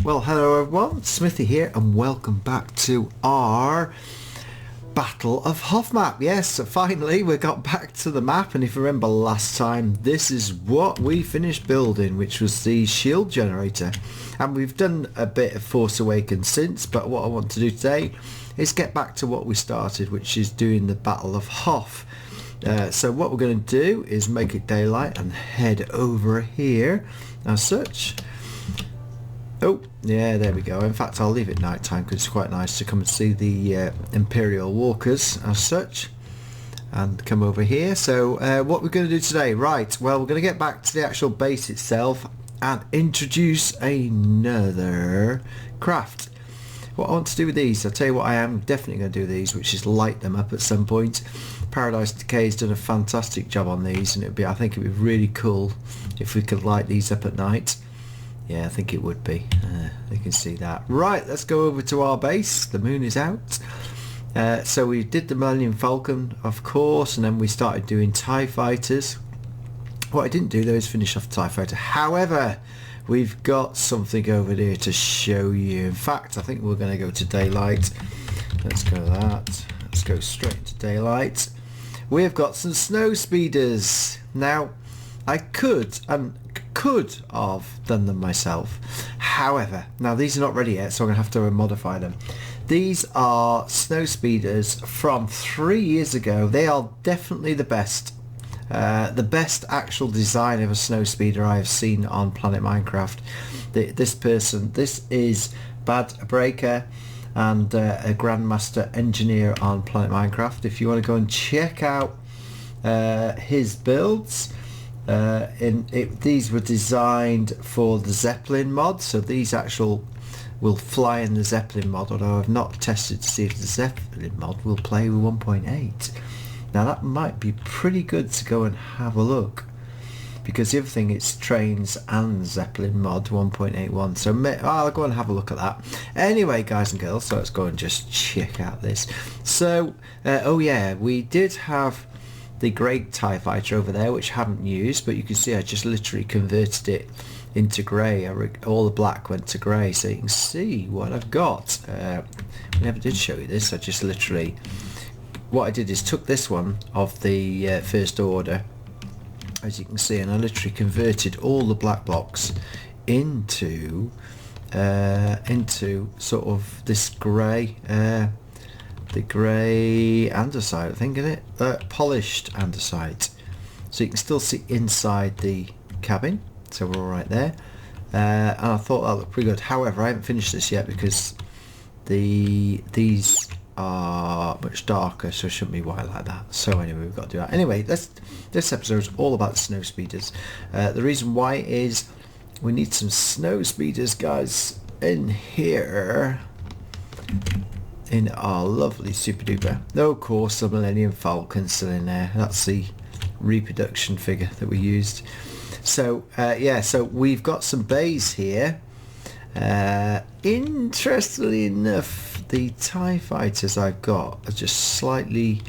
Well, hello everyone, Smithy here and welcome back to our Battle of Hoth map. Yes, finally we got back to the map, and if you remember last time, this is what we finished building, which was the shield generator. And we've done a bit of Force Awakens since, but what I want to do today is get back to what we started, which is doing the Battle of Hoth. So what we're going to do is make it daylight and head over here as such. Oh, yeah, there we go. In fact, I'll leave it night time because it's quite nice to come and see the Imperial walkers as such and come over here. So what we're going to do today, right, well, we're going to get back to the actual base itself and introduce another craft. What I want to do with these, I'll tell you what I am definitely going to do with these, which is light them up at some point. Paradise Decay has done a fantastic job on these, and I think it'd be really cool if we could light these up at night. Yeah, I think it would be. You can see that. Right, let's go over to our base. The moon is out. So we did the Millennium Falcon, of course, and then we started doing TIE Fighters. What I didn't do though is finish off the TIE Fighter. However, we've got something over there to show you. In fact, I think we're going to go to daylight. Let's go to that. Let's go straight into daylight. We've got some Snowspeeders. Now, I could have done them myself. However, now these are not ready yet, so I'm going to have to modify them. These are Snowspeeders from 3 years ago. They are definitely the best. The best actual design of a Snowspeeder I have seen on Planet Minecraft. This is Bad Breaker and a Grandmaster Engineer on Planet Minecraft. If you want to go and check out his builds, these were designed for the Zeppelin mod, so these actual will fly in the Zeppelin mod, although I've not tested to see if the Zeppelin mod will play with 1.8. Now that might be pretty good to go and have a look, because the other thing, it's trains and Zeppelin mod 1.81, so I'll go and have a look at that. Anyway, guys and girls, so let's go and just check out this. So oh yeah, we did have the great TIE Fighter over there, which I haven't used, but you can see I just literally converted it into grey. All the black went to grey, so you can see what I've got. I never did show you this. I just literally, what I did is took this one of the First Order, as you can see, and I literally converted all the black blocks into sort of this grey, the grey andesite, I think, isn't it? Polished andesite. So you can still see inside the cabin, so we're all right there. And I thought that looked pretty good. However, I haven't finished this yet because these are much darker, so it shouldn't be white like that. So anyway, we've got to do that. Anyway, this episode is all about the Snowspeeders. The reason why is we need some Snowspeeders, guys, in here. In our lovely super duper. Though of course the Millennium Falcon still in there. That's the reproduction figure that we used. So yeah, so we've got some bays here. Interestingly enough, the TIE Fighters I've got are just slightly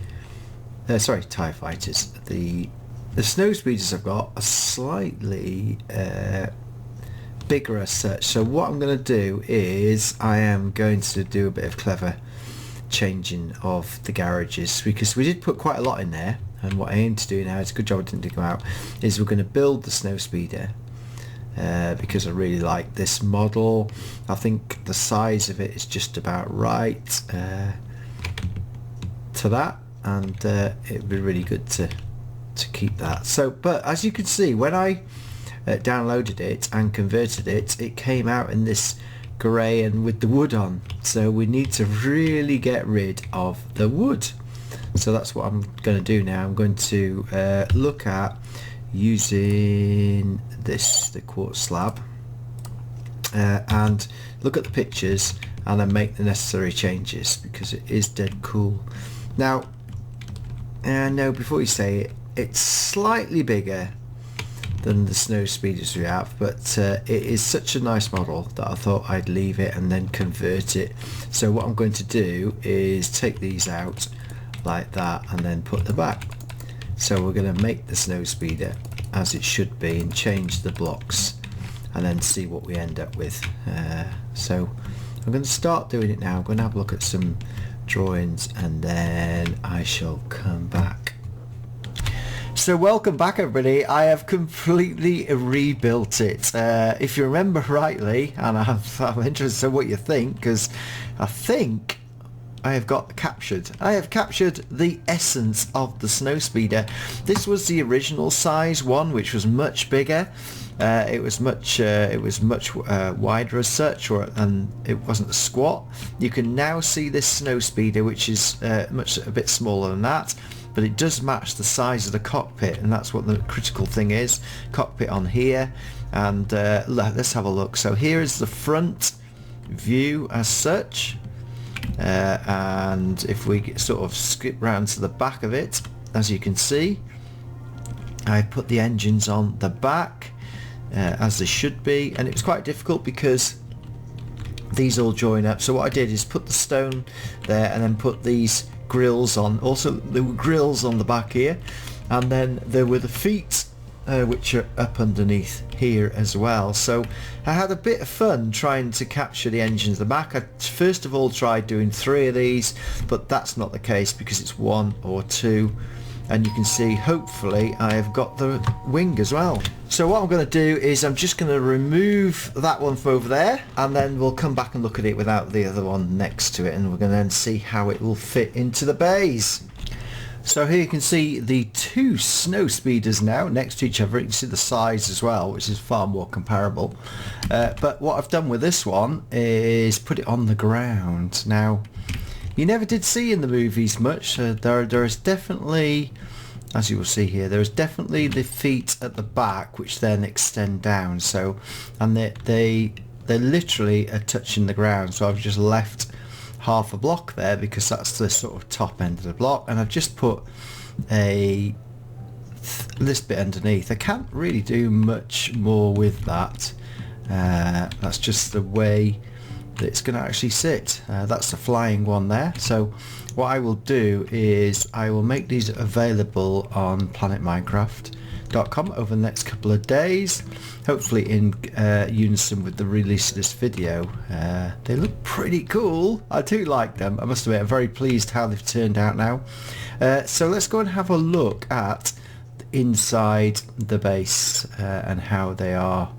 sorry, TIE Fighters. The Snowspeeders I've got are slightly bigger as such. So what I'm going to do is I am going to do a bit of clever changing of the garages, because we did put quite a lot in there, and what I aim to do now, it's a good job I didn't dig them out, is we're going to build the Snowspeeder because I really like this model. I think the size of it is just about right to that, and it'd be really good to keep that. So, but as you can see, when I downloaded it and converted it, it came out in this grey and with the wood on, so we need to really get rid of the wood. So that's what I'm going to do now. I'm going to look at using the quartz slab and look at the pictures and then make the necessary changes, because it is dead cool. Now no, before you say it, it's slightly bigger than the Snowspeeders we have, but it is such a nice model that I thought I'd leave it and then convert it. So what I'm going to do is take these out like that and then put them back. So we're going to make the Snowspeeder as it should be and change the blocks and then see what we end up with. So I'm going to start doing it now. I'm going to have a look at some drawings and then I shall come back. So welcome back everybody. I have completely rebuilt it. If you remember rightly, and I'm interested in what you think, because I think I have captured the essence of the Snowspeeder. This was the original size one, which was much bigger. It was much wider as such, and it wasn't a squat. You can now see this Snowspeeder, which is a bit smaller than that, but it does match the size of the cockpit, and that's what the critical thing is. Cockpit on here, and let's have a look. So here is the front view as such. And if we sort of skip round to the back of it, as you can see, I put the engines on the back as they should be, and it was quite difficult because these all join up. So what I did is put the stone there and then put these grills on. Also there were grills on the back here, and then there were the feet which are up underneath here as well. So I had a bit of fun trying to capture the engines at the back. I first of all tried doing 3 of these, but that's not the case because it's 1 or 2, and you can see hopefully I have got the wing as well. So what I'm going to do is I'm just going to remove that one from over there, and then we'll come back and look at it without the other one next to it, and we're going to then see how it will fit into the bays. So here you can see the 2 Snowspeeders now next to each other. You can see the size as well, which is far more comparable. But what I've done with this one is put it on the ground. Now, you never did see in the movies much. There is definitely, as you will see here, there is definitely the feet at the back which then extend down. So, and they literally are touching the ground. So I've just left half a block there because that's the sort of top end of the block, and I've just put this bit underneath. I can't really do much more with that. That's just the way that it's going to actually sit. That's the flying one there. So what I will do is I will make these available on planetminecraft.com over the next couple of days, hopefully in unison with the release of this video. They look pretty cool. I do like them. I must admit, I'm very pleased how they've turned out now. So let's go and have a look at inside the base and how they are.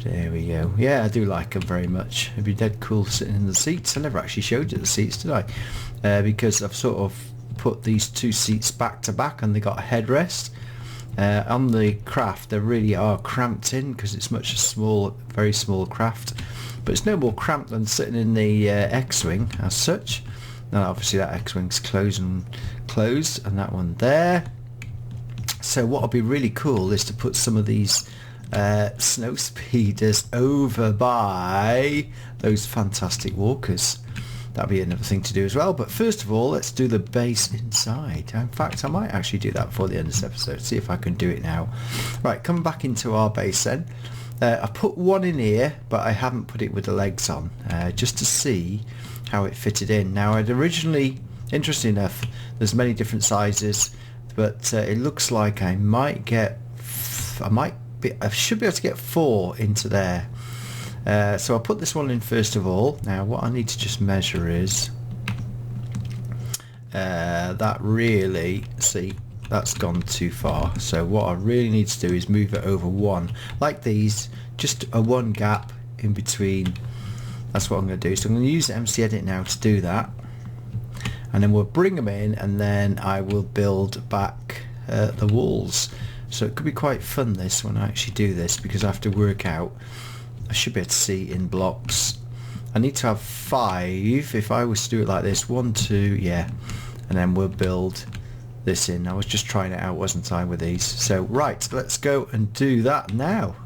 There we go. Yeah, I do like them very much. It'd be dead cool sitting in the seats. I never actually showed you the seats, did I? Because I've sort of put these 2 seats back to back, and they got a headrest. On the craft they really are cramped in because it's very small craft, but it's no more cramped than sitting in the X-Wing as such. Now obviously that X-Wing's closed, and that one there. So what would be really cool is to put some of these Snowspeeders over by those fantastic walkers. That'll be another thing to do as well, but first of all let's do the base inside. In fact, I might actually do that before the end of this episode, see if I can do it now. Right, coming back into our base then. I put one in here, but I haven't put it with the legs on, just to see how it fitted in. Now I'd originally, interesting enough, there's many different sizes, but it looks like I should be able to get 4 into there. So I'll put this one in first of all. Now what I need to just measure is that really, see, that's gone too far. So what I really need to do is move it over 1, like these, just a 1 gap in between. That's what I'm going to do. So I'm going to use MC Edit now to do that, and then we'll bring them in, and then I will build back the walls. So it could be quite fun this when I actually do this, because I have to work out, I should be able to see in blocks. I need to have 5 if I was to do it like this. 1, 2, yeah, and then we'll build this in. I was just trying it out, wasn't I, with these? So right, let's go and do that now.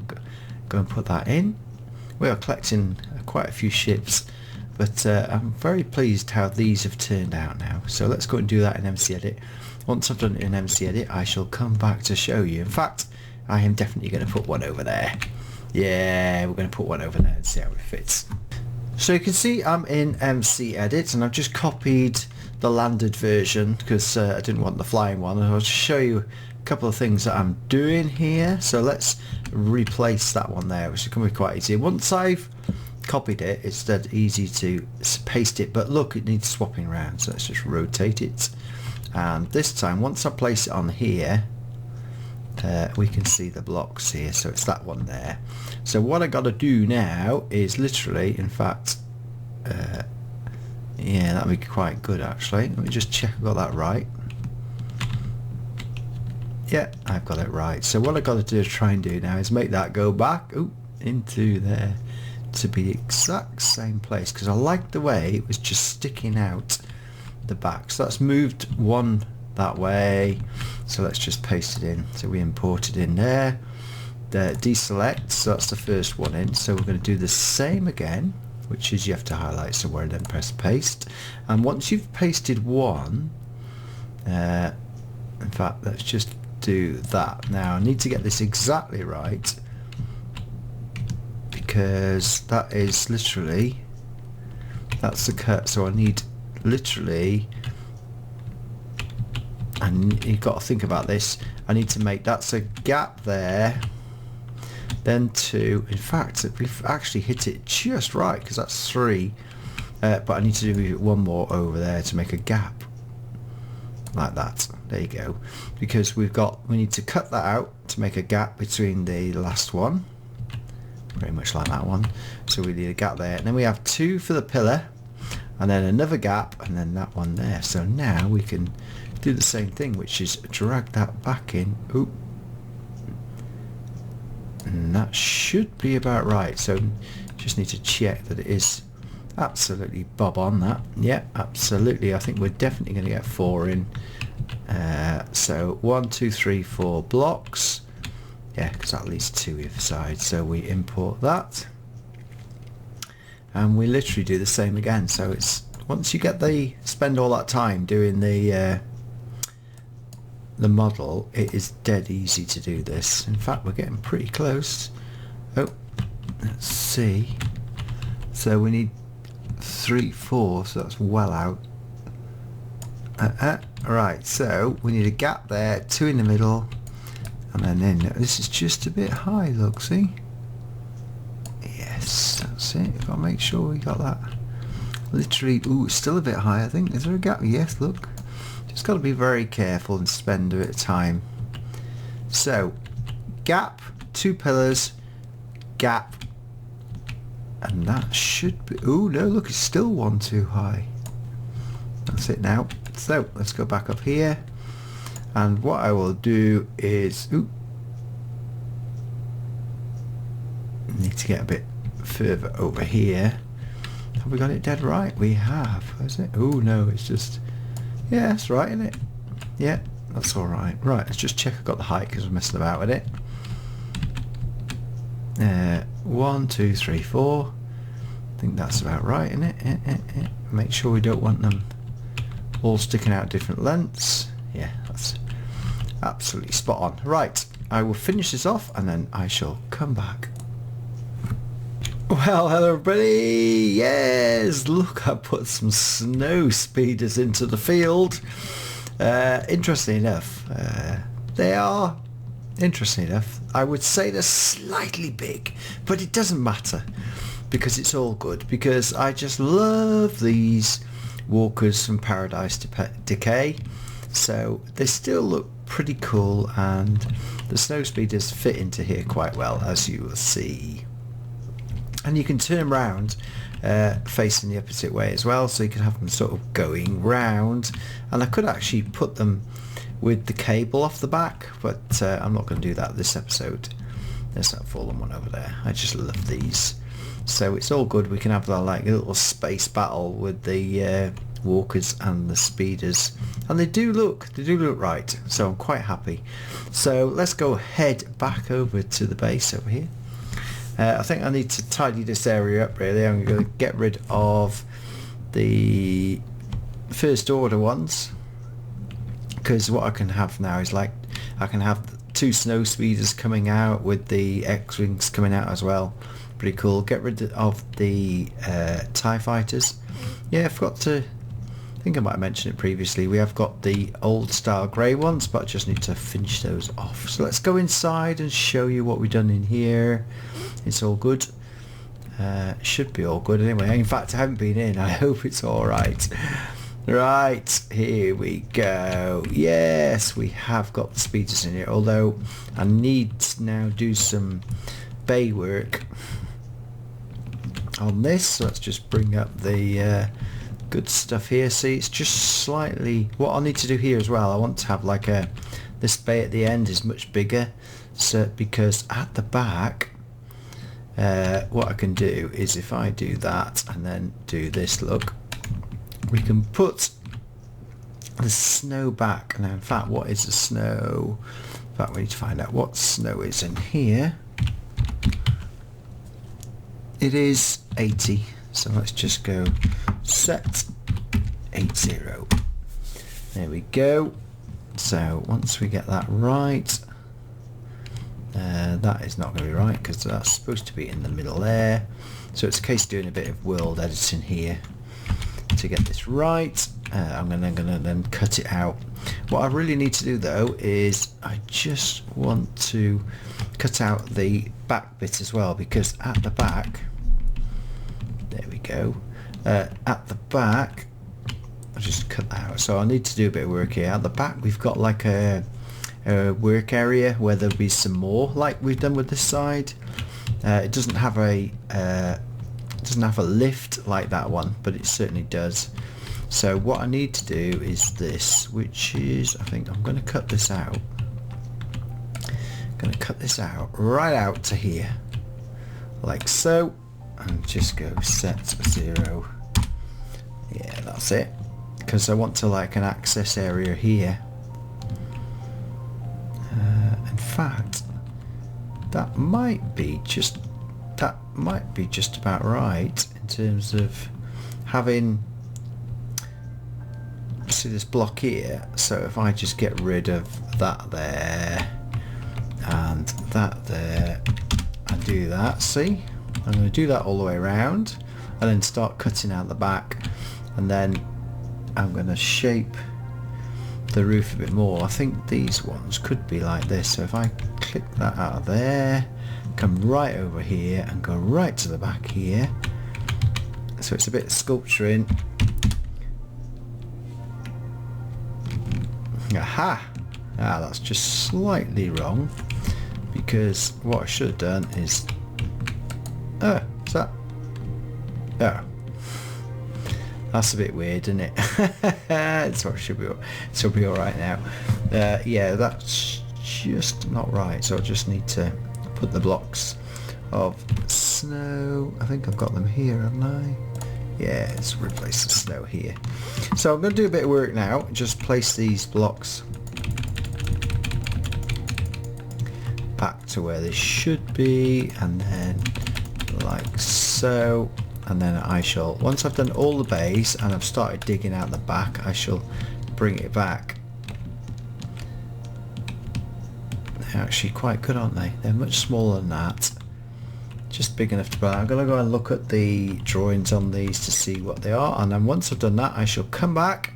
Go and put that in. We are collecting quite a few ships, but I'm very pleased how these have turned out now. So let's go and do that in MC Edit. Once I've done it in MC Edit, I shall come back to show you. In fact, I am definitely going to put one over there. Yeah, we're going to put one over there and see how it fits. So you can see I'm in MC Edit, and I've just copied the landed version because I didn't want the flying one. And I'll just show you couple of things that I'm doing here. So let's replace that one there, which is going to be quite easy. Once I've copied it, it's dead easy to paste it, but look, it needs swapping around, so let's just rotate it. And this time, once I place it on here, we can see the blocks here, so it's that one there. So what I got to do now is literally, in fact, yeah, that'd be quite good actually. Let me just check I've got that right. Yeah, I've got it right. So what I've got to do, try and do now, is make that go back into there to be the exact same place, because I like the way it was just sticking out the back. So that's moved one that way, so let's just paste it in. So we import it in there, deselect, so that's the first one in. So we're going to do the same again, which is you have to highlight somewhere and then press paste. And once you've pasted one, in fact, let's just do that. Now I need to get this exactly right, because that is literally, that's the cut. So I need literally, and you've got to think about this, I need to make, that's a gap there, then two, in fact we've actually hit it just right because that's three, but I need to do one more over there to make a gap like that. There you go, because we need to cut that out to make a gap between the last one, very much like that one. So we need a gap there, and then we have two for the pillar, and then another gap, and then that one there. So now we can do the same thing, which is drag that back in. Oop. And that should be about right. So just need to check that it is absolutely bob on that. Yeah, absolutely. I think we're definitely going to get 4 in. So 1, 2, 3, 4 blocks. Yeah, because that leaves 2 either side. So we import that, and we literally do the same again. So it's, once you get spend all that time doing the model, it is dead easy to do this. In fact, we're getting pretty close. Oh, let's see. So we need 3, 4, so that's well out. Right, so we need a gap there, 2 in the middle, and then in. This is just a bit high, look, see? Yes, that's it. I've got to make sure we got that. Literally, ooh, it's still a bit high, I think. Is there a gap? Yes, look. Just got to be very careful and spend a bit of time. So, gap, 2 pillars, gap, and that should be, oh no, look, it's still 1 too high. That's it now. So let's go back up here, and what I will do is, need to get a bit further over here. Have we got it dead right? We have. Is it? Oh no, it's just, yeah, that's right, isn't it? Yeah, that's all right. Right, let's just check I've got the height because I'm messing about with it. 1, 2, 3, 4. I think that's about right, isn't it? Make sure we don't want them all sticking out different lengths. Yeah, that's absolutely spot on. Right, I will finish this off and then I shall come back. Well, hello everybody. Yes, look, I put some snow speeders into the field. Interesting enough, they are interesting enough. I would say they're slightly big, but it doesn't matter because it's all good, because I just love these walkers from Paradise Decay. So they still look pretty cool, and the snow speeders fit into here quite well, as you will see. And you can turn around facing the opposite way as well, so you can have them sort of going round. And I could actually put them with the cable off the back, but I'm not going to do that this episode. There's that fallen one over there. I just love these. So it's all good. We can have that like a little space battle with the walkers and the speeders, and they do look right. So I'm quite happy. So let's go head back over to the base over here. I think I need to tidy this area up really. I'm going to get rid of the first order ones, because what I can have now is like I can have 2 snow speeders coming out with the X-Wings coming out as well. Pretty cool. Get rid of the TIE fighters. Yeah, I forgot to I think I might have mentioned it previously, we have got the old style grey ones, but I just need to finish those off. So let's go inside and show you what we've done in here. It's all good. Should be all good anyway. In fact, I haven't been in. I hope it's all right. Right, here we go. Yes, we have got the speeders in here, although I need to now do some bay work on this. So let's just bring up the good stuff here. See, it's just slightly, what I need to do here as well, I want to have like this bay at the end is much bigger, so because at the back what I can do is if I do that and then do this, look, we can put the snow back. Now in fact, what is the snow? In fact, we need to find out what snow is in here. It is 80, so let's just go set 80. There we go. So once we get that right, that is not going to be right because that's supposed to be in the middle there. So it's a case of doing a bit of world editing here to get this right. I'm going to then cut it out. What I really need to do though is I just want to cut out the back bit as well, because at the back, there we go, at the back, I'll just cut that out. So I need to do a bit of work here. At the back we've got like a work area where there'll be some more like we've done with this side. It doesn't have a lift like that one, but it certainly does. So what I need to do is this, which is, I think I'm going to cut this out. I'm going to cut this out right out to here, like so, and just go set 0. Yeah, that's it, because I want to like an access area here. In fact, that might be just about right in terms of having, see this block here, so if I just get rid of that there and that there and do that, see, I'm going to do that all the way around and then start cutting out the back, and then I'm going to shape the roof a bit more. I think these ones could be like this, so if I click that out of there, come right over here and go right to the back here, so it's a bit of sculpturing. Aha! That's just slightly wrong, because what I should have done is is that, oh, that's a bit weird, isn't it? It's what should be all right now. Yeah, that's just not right, so I just need to put the blocks of snow, I think I've got them here, haven't I? Yeah, let's replace the snow here. So I'm going to do a bit of work now, just place these blocks back to where they should be, and then like so, and then I shall, once I've done all the bays and I've started digging out the back, I shall bring it back. They're actually quite good, aren't they? They're much smaller than that, just big enough to buy. I'm going to go and look at the drawings on these to see what they are, and then once I've done that I shall come back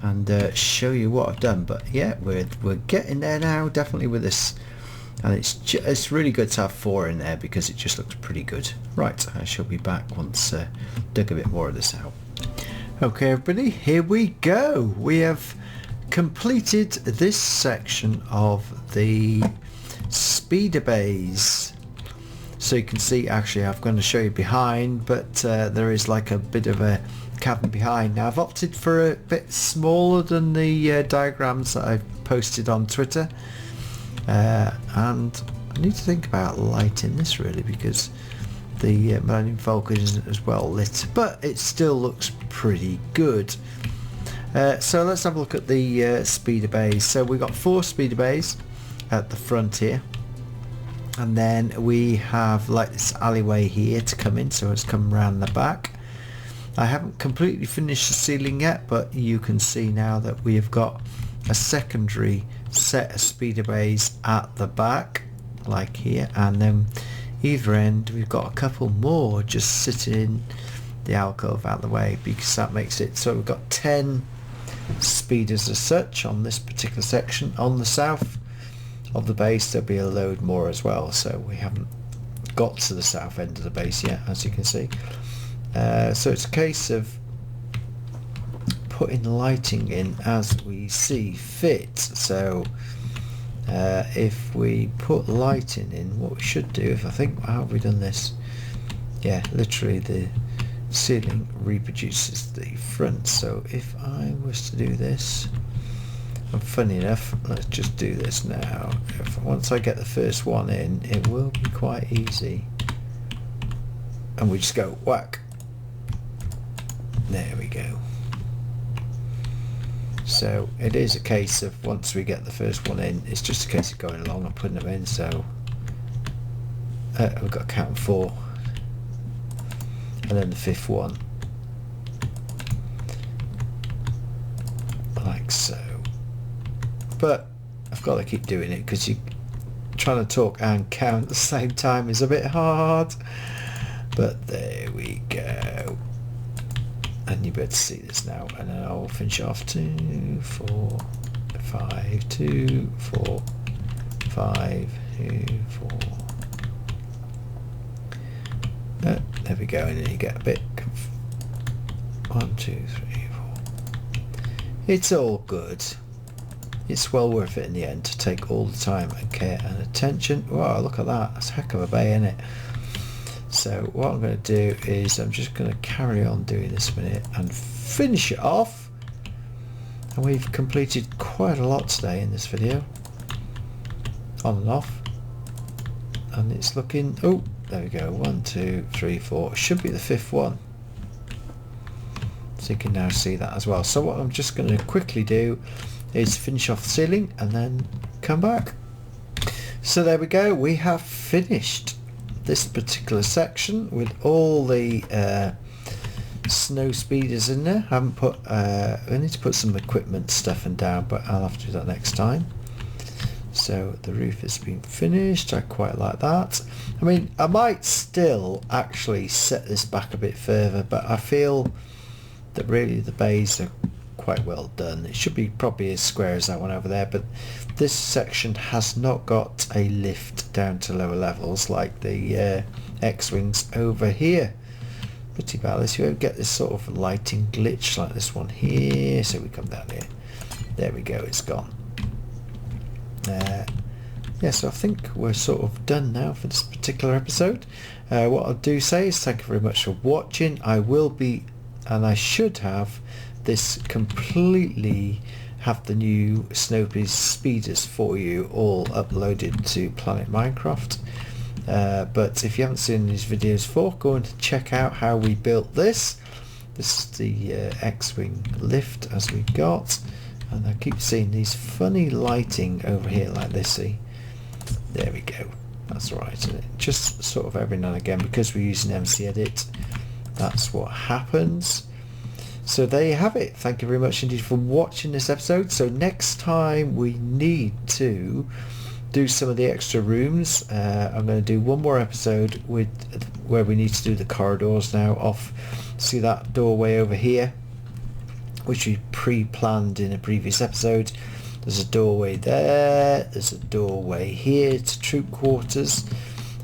and show you what I've done. But yeah, we're getting there now, definitely, with this, and it's really good to have 4 in there because it just looks pretty good. Right, I shall be back once dug a bit more of this out. Okay everybody, here we go. We have completed this section of the speeder bays. So you can see, actually I'm going to show you behind, but there is like a bit of a cabin behind. Now I've opted for a bit smaller than the diagrams that I've posted on Twitter, and I need to think about lighting this really, because the Millennium Falcon isn't as well lit, but it still looks pretty good. So let's have a look at the speeder bays. So we've got 4 speeder bays at the front here, and then we have like this alleyway here to come in, so it's come around the back. I haven't completely finished the ceiling yet, but you can see now that we have got a secondary set of speeder bays at the back, like here, and then either end we've got a couple more just sitting the alcove out of the way, because that makes it so we've got 10 speeders as such on this particular section. On the south of the base there'll be a load more as well, so we haven't got to the south end of the base yet, as you can see. So it's a case of putting lighting in as we see fit. So if we put lighting in, what we should do, if I think, how have we done this? Yeah, literally the ceiling reproduces the front. So if I was to do this, and funny enough, let's just do this now. Once I get the first one in, it will be quite easy, and we just go whack. There we go. So it is a case of once we get the first one in, it's just a case of going along and putting them in. So we've got to count 4, and then the 5th one, like so. But I've got to keep doing it, because you trying to talk and count at the same time is a bit hard. But there we go, and you better see this now, and then I'll finish off 2, 4, 5, 2, 4, 5, 2, 4. There we go, and then you get a bit 1, 2, 3, 4. It's all good. It's well worth it in the end to take all the time and care and attention. Wow, look at that. That's a heck of a bay, isn't it? So what I'm going to do is I'm just going to carry on doing this a minute and finish it off. And we've completed quite a lot today in this video. On and off. And it's looking... Oh, there we go. 1, 2, 3, 4. Should be the 5th one. So you can now see that as well. So what I'm just going to quickly do is finish off the ceiling and then come back. So there we go, we have finished this particular section with all the snow speeders in there. I haven't put I need to put some equipment stuff in down, but I'll have to do that next time. So the roof has been finished. I quite like that. I mean, I might still actually set this back a bit further, but I feel that really the bays are quite well done. It should be probably as square as that one over there, but this section has not got a lift down to lower levels like the X-Wings over here. Pretty bad. You won't get this sort of lighting glitch like this one here. So we come down here. There we go, it's gone. Yeah, so I think we're sort of done now for this particular episode. What I'll do say is thank you very much for watching. I will be, and I should have, this completely have the new Snowspeeders for you all uploaded to Planet Minecraft. But if you haven't seen these videos before, go and check out how we built this. This is the X-Wing lift as we got, and I keep seeing these funny lighting over here like this. See, there we go, that's right, isn't it? Just sort of every now and again, because we're using MC Edit, that's what happens. So there you have it. Thank you very much indeed for watching this episode. So next time we need to do some of the extra rooms. I'm going to do one more episode with where we need to do the corridors now off. See that doorway over here, which we pre-planned in a previous episode. There's a doorway there, there's a doorway here to troop quarters,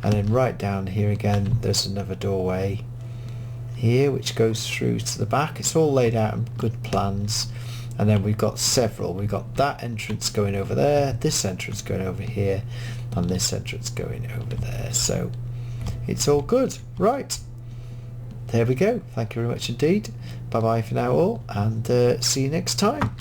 and then right down here again there's another doorway here which goes through to the back. It's all laid out in good plans, and then we've got several. We've got that entrance going over there, this entrance going over here, and this entrance going over there. So it's all good. Right, there we go. Thank you very much indeed. Bye bye for now all, and see you next time.